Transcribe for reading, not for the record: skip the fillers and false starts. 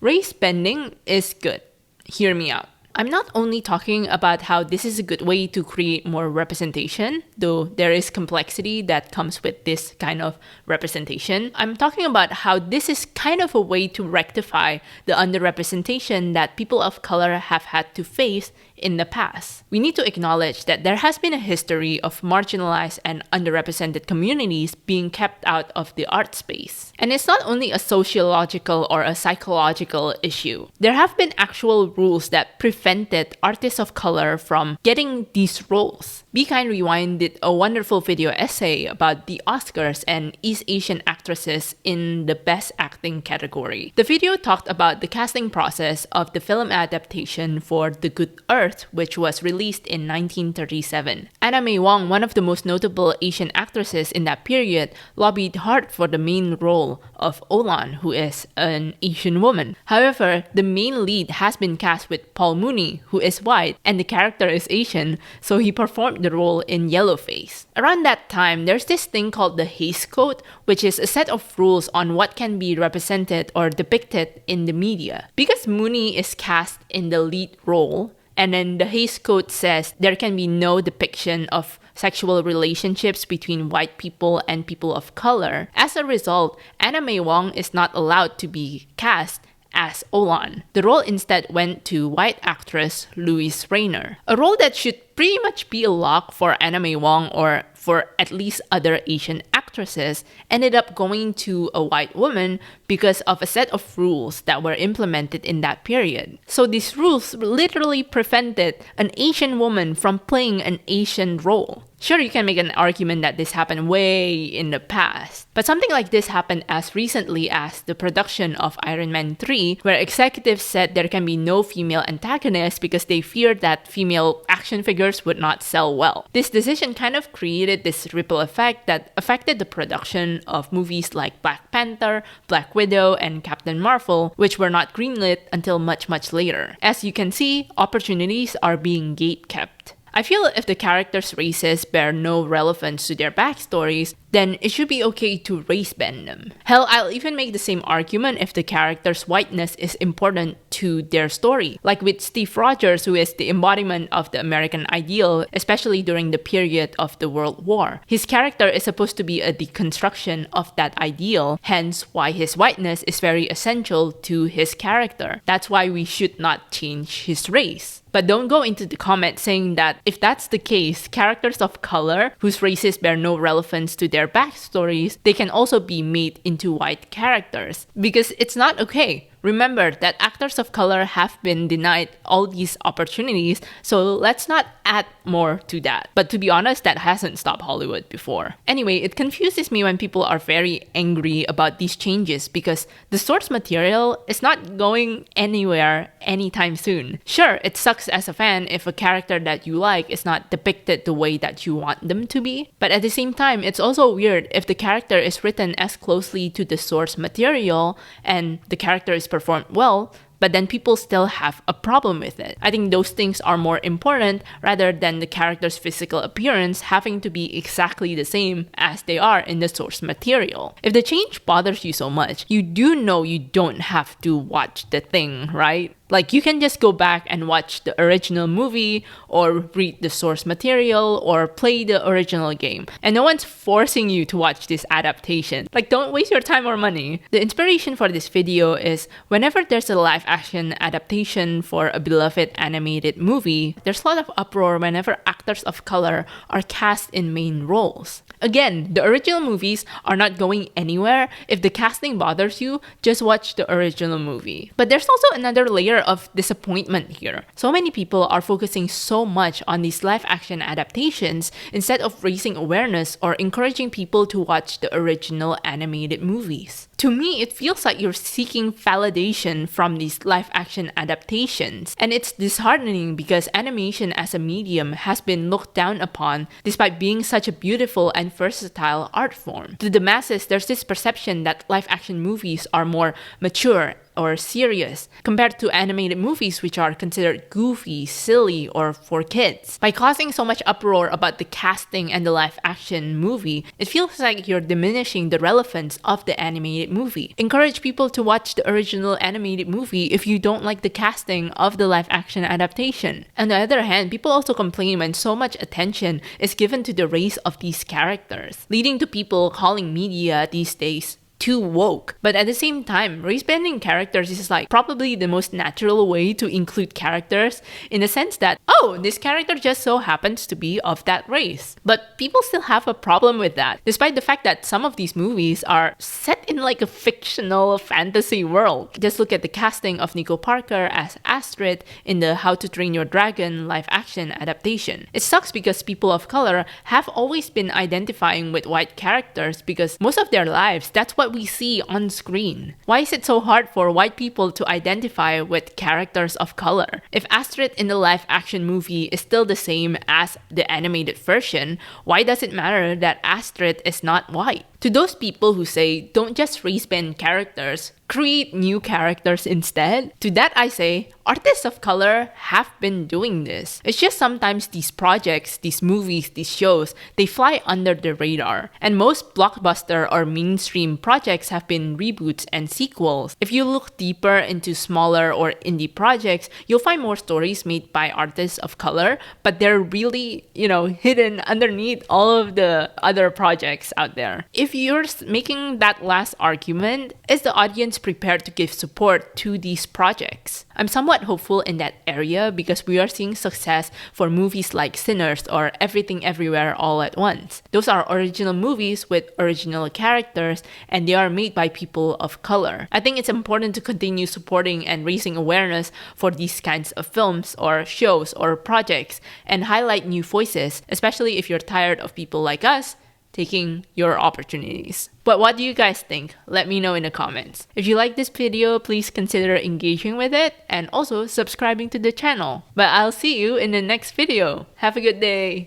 Race bending is good. Hear me out. I'm not only talking about how this is a good way to create more representation, though there is complexity that comes with this kind of representation. I'm talking about how this is kind of a way to rectify the underrepresentation that people of color have had to face in the past. We need to acknowledge that there has been a history of marginalized and underrepresented communities being kept out of the art space. And it's not only a sociological or a psychological issue. There have been actual rules that prevented artists of color from getting these roles. Be Kind Rewind did a wonderful video essay about the Oscars and East Asian actresses in the Best Acting category. The video talked about the casting process of the film adaptation for The Good Earth, which was released in 1937. Anna May Wong, one of the most notable Asian actresses in that period, lobbied hard for the main role of Olan, who is an Asian woman. However, the main lead has been cast with Paul Mooney, who is white, and the character is Asian, so he performed the role in yellowface. Around that time, there's this thing called the Hays Code, which is a set of rules on what can be represented or depicted in the media. Because Mooney is cast in the lead role, and then the Hays Code says there can be no depiction of sexual relationships between white people and people of color. As a result, Anna May Wong is not allowed to be cast as Olan. The role instead went to white actress Louise Rayner, a role that should pretty much be a lock for Anna May Wong or for at least other Asian actresses, ended up going to a white woman because of a set of rules that were implemented in that period. So these rules literally prevented an Asian woman from playing an Asian role. Sure, you can make an argument that this happened way in the past, but something like this happened as recently as the production of Iron Man 3, where executives said there can be no female antagonists because they feared that female action figures would not sell well. This decision kind of created this ripple effect that affected the production of movies like Black Panther, Black Widow, and Captain Marvel, which were not greenlit until much later. As you can see, opportunities are being gatekept. I feel if the characters' races bear no relevance to their backstories, then it should be okay to race bend them. Hell, I'll even make the same argument if the character's whiteness is important to their story. Like with Steve Rogers, who is the embodiment of the American ideal, especially during the period of the World War. His character is supposed to be a deconstruction of that ideal, hence why his whiteness is very essential to his character. That's why we should not change his race. But don't go into the comment saying that if that's the case, characters of color whose races bear no relevance to their backstories, they can also be made into white characters. Because it's not okay. Remember that actors of color have been denied all these opportunities, so let's not add more to that. But to be honest, that hasn't stopped Hollywood before. Anyway, it confuses me when people are very angry about these changes because the source material is not going anywhere anytime soon. Sure, it sucks as a fan if a character that you like is not depicted the way that you want them to be, but at the same time, it's also weird if the character is written as closely to the source material and the character is performed well, but then people still have a problem with it. I think those things are more important rather than the character's physical appearance having to be exactly the same as they are in the source material. If the change bothers you so much, you do know you don't have to watch the thing, right? Like, you can just go back and watch the original movie or read the source material or play the original game. And no one's forcing you to watch this adaptation. Like, don't waste your time or money. The inspiration for this video is whenever there's a live action adaptation for a beloved animated movie, there's a lot of uproar whenever actors of color are cast in main roles. Again, the original movies are not going anywhere. If the casting bothers you, just watch the original movie. But there's also another layer of disappointment here. So many people are focusing so much on these live action adaptations instead of raising awareness or encouraging people to watch the original animated movies. To me, it feels like you're seeking validation from these live action adaptations. And it's disheartening because animation as a medium has been looked down upon despite being such a beautiful and versatile art form. To the masses, there's this perception that live action movies are more mature or serious, compared to animated movies which are considered goofy, silly, or for kids. By causing so much uproar about the casting and the live action movie, it feels like you're diminishing the relevance of the animated movie. Encourage people to watch the original animated movie if you don't like the casting of the live action adaptation. On the other hand, people also complain when so much attention is given to the race of these characters, leading to people calling media these days too woke. But at the same time, race-bending characters is like probably the most natural way to include characters in the sense that, oh, this character just so happens to be of that race. But people still have a problem with that, despite the fact that some of these movies are set in like a fictional fantasy world. Just look at the casting of Nico Parker as Astrid in the How to Train Your Dragon live-action adaptation. It sucks because people of color have always been identifying with white characters because most of their lives, that's what we see on screen. Why is it so hard for white people to identify with characters of color? If Astrid in the live action movie is still the same as the animated version, why does it matter that Astrid is not white? To those people who say, don't just race-bend characters, create new characters instead, to that I say, artists of color have been doing this. It's just sometimes these projects, these movies, these shows, they fly under the radar. And most blockbuster or mainstream projects have been reboots and sequels. If you look deeper into smaller or indie projects, you'll find more stories made by artists of color, but they're really, hidden underneath all of the other projects out there. If you're making that last argument, is the audience prepared to give support to these projects? I'm somewhat hopeful in that area because we are seeing success for movies like Sinners or Everything Everywhere All at Once. Those are original movies with original characters and they are made by people of color. I think it's important to continue supporting and raising awareness for these kinds of films or shows or projects and highlight new voices, especially if you're tired of people like us taking your opportunities. But what do you guys think? Let me know in the comments. If you like this video, please consider engaging with it and also subscribing to the channel. But I'll see you in the next video. Have a good day.